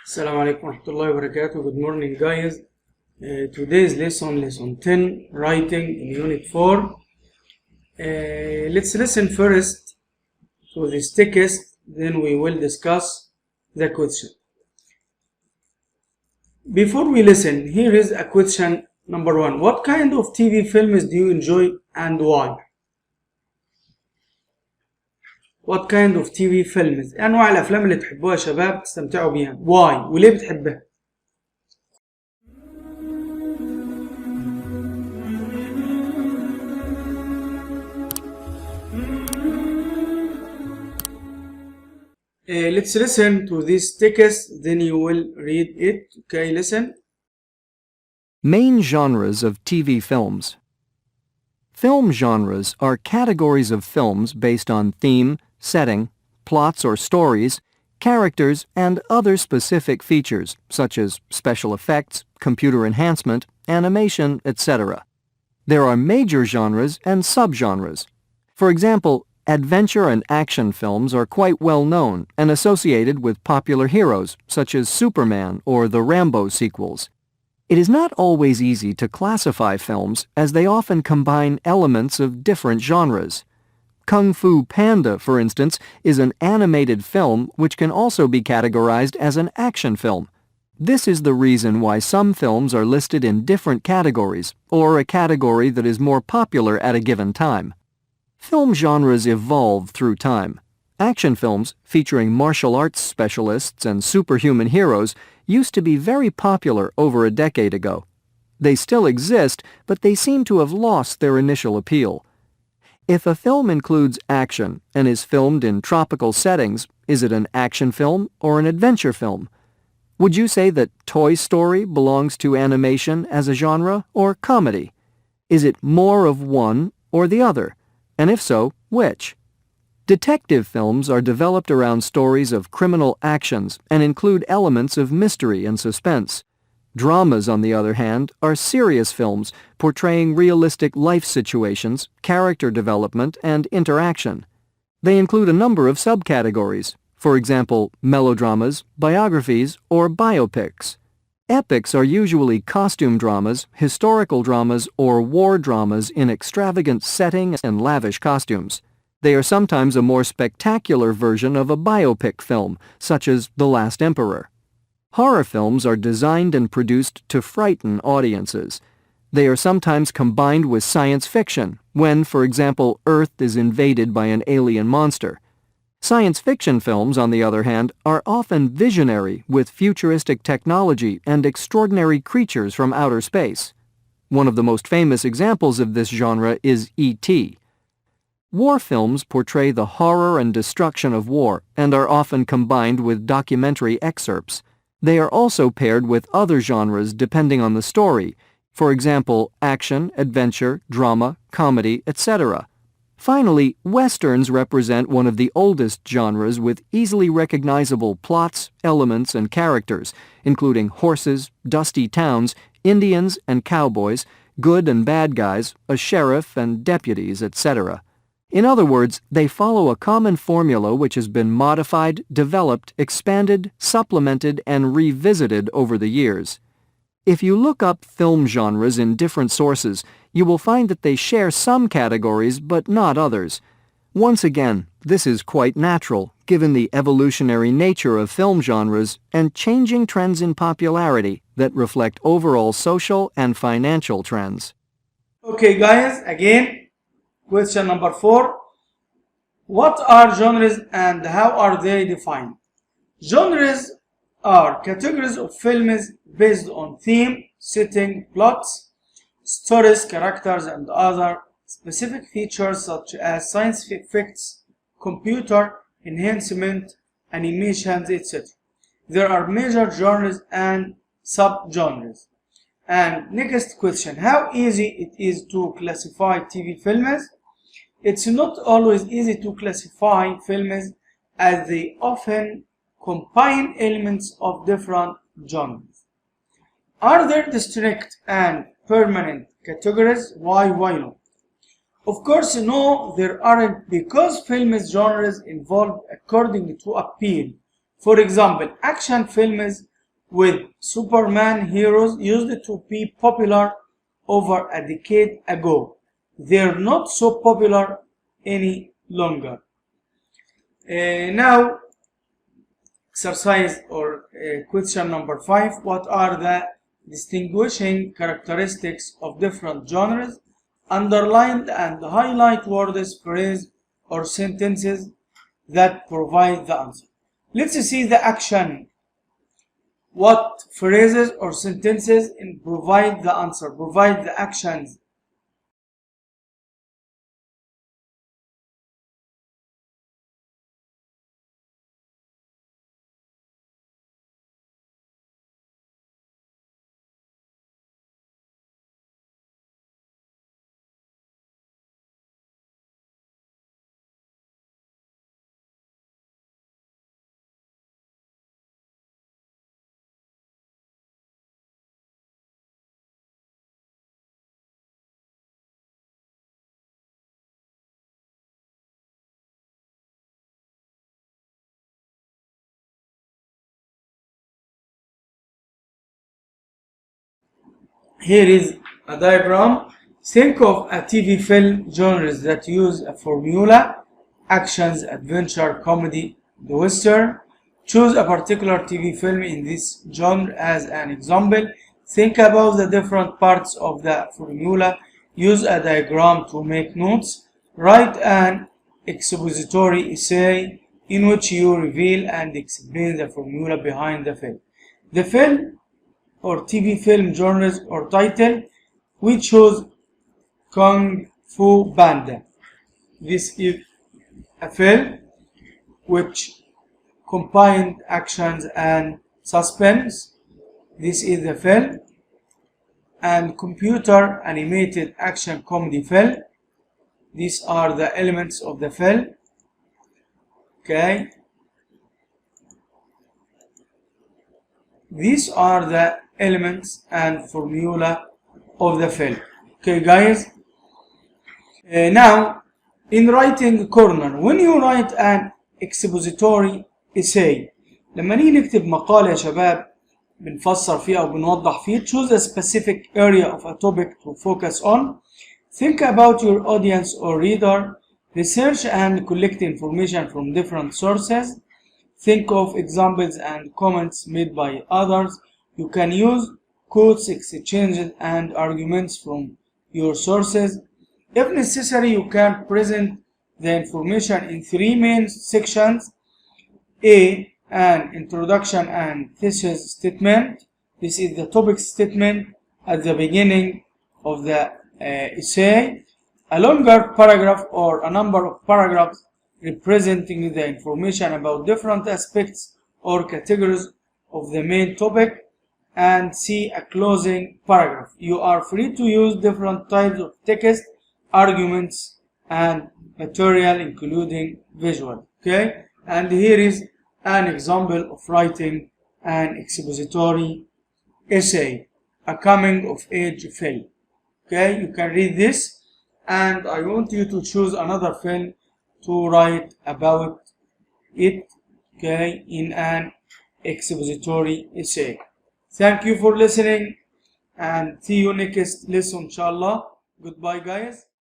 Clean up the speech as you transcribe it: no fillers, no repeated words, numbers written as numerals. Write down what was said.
Assalamu alaikum warahmatullahi wabarakatuh. Good morning, guys. Today's lesson 10, writing in unit 4. Let's listen first to this text, then we will discuss the question. Before we listen, here is a question number 1. What kind of TV films do you enjoy and why? What kind of TV films؟ أنواع الأفلام اللي تحبوها يا شباب تستمتعوا بيها. Why؟ وليه بتحبها؟ Let's listen to this text, then you will read it. Okay, listen. Main genres of TV films. Film genres are categories of films based on theme, setting, plots or stories, characters, and other specific features such as special effects, computer enhancement, animation, etc. There are major genres and subgenres. For example, adventure and action films are quite well known and associated with popular heroes such as Superman or the Rambo sequels. It is not always easy to classify films as they often combine elements of different genres. Kung Fu Panda, for instance, is an animated film which can also be categorized as an action film. This is the reason why some films are listed in different categories, or a category that is more popular at a given time. Film genres evolve through time. Action films, featuring martial arts specialists and superhuman heroes, used to be very popular over a decade ago. They still exist, but they seem to have lost their initial appeal. If a film includes action and is filmed in tropical settings, is it an action film or an adventure film? Would you say that Toy Story belongs to animation as a genre or comedy? Is it more of one or the other? And if so, which? Detective films are developed around stories of criminal actions and include elements of mystery and suspense. Dramas, on the other hand, are serious films portraying realistic life situations, character development, and interaction. They include a number of subcategories, for example, melodramas, biographies, or biopics. Epics are usually costume dramas, historical dramas, or war dramas in extravagant settings and lavish costumes. They are sometimes a more spectacular version of a biopic film, such as The Last Emperor. Horror films are designed and produced to frighten audiences. They are sometimes combined with science fiction, when, for example, Earth is invaded by an alien monster. Science fiction films, on the other hand, are often visionary with futuristic technology and extraordinary creatures from outer space. One of the most famous examples of this genre is E.T. War films portray the horror and destruction of war and are often combined with documentary excerpts. They are also paired with other genres depending on the story, for example, action, adventure, drama, comedy, etc. Finally, Westerns represent one of the oldest genres with easily recognizable plots, elements, and characters, including horses, dusty towns, Indians and cowboys, good and bad guys, a sheriff and deputies, etc. In other words, they follow a common formula which has been modified, developed, expanded, supplemented, and revisited over the years. If you look up film genres in different sources, you will find that they share some categories but not others. Once again, this is quite natural, given the evolutionary nature of film genres and changing trends in popularity that reflect overall social and financial trends. Okay, guys, again. Question number 4. What are genres and how are they defined? Genres are categories of films based on theme, setting, plots, stories, characters, and other specific features such as science effects, computer enhancement, animations, etc. There are major genres and subgenres. And next question, how easy it is to classify TV films? It's not always easy to classify films as they often combine elements of different genres. Are there distinct and permanent categories? Why not? Of course, no, there aren't, because films genres evolve according to appeal. For example, action films with Superman heroes used to be popular over a decade ago. They're not so popular any longer. Now, exercise or question number 5. What are the distinguishing characteristics of different genres? Underline and highlight words, phrases, or sentences that provide the answer. Let's see the action. What phrases or sentences provide the answer, provide the actions? Here is a diagram. Think of a TV film genres that use a formula: actions, adventure, comedy, the western. Choose a particular TV film in this genre as an example. Think about the different parts of the formula. Use a diagram to make notes. Write an expository essay in which you reveal and explain the formula behind the film. The film or TV film genres or title, we chose Kung Fu Panda. This is a film which combined actions and suspense. This is the film. And computer animated action comedy film. These are the elements of the film. Okay. These are the elements and formula of the film. Okay guys, now in writing corner, when you write an expository essay, لما نيجي نكتب مقال يا شباب بنفسر فيه او بنوضح فيه, choose a specific area of a topic to focus on. Think about your audience or reader. Research and collect information from different sources. Think of examples and comments made by others. You can use quotes, exchanges, and arguments from your sources. If necessary, you can present the information in 3 main sections. A. An introduction and thesis statement. This is the topic statement at the beginning of the essay. A longer paragraph or a number of paragraphs representing the information about different aspects or categories of the main topic. And C. A closing paragraph. You are free to use different types of text, arguments, and material, including visual. Okay, and here is an example of writing an expository essay, a coming of age film. Okay, you can read this, and I want you to choose another film to write about it, okay, in an expository essay. Thank you for listening, and see you next lesson, inshallah. Goodbye, guys.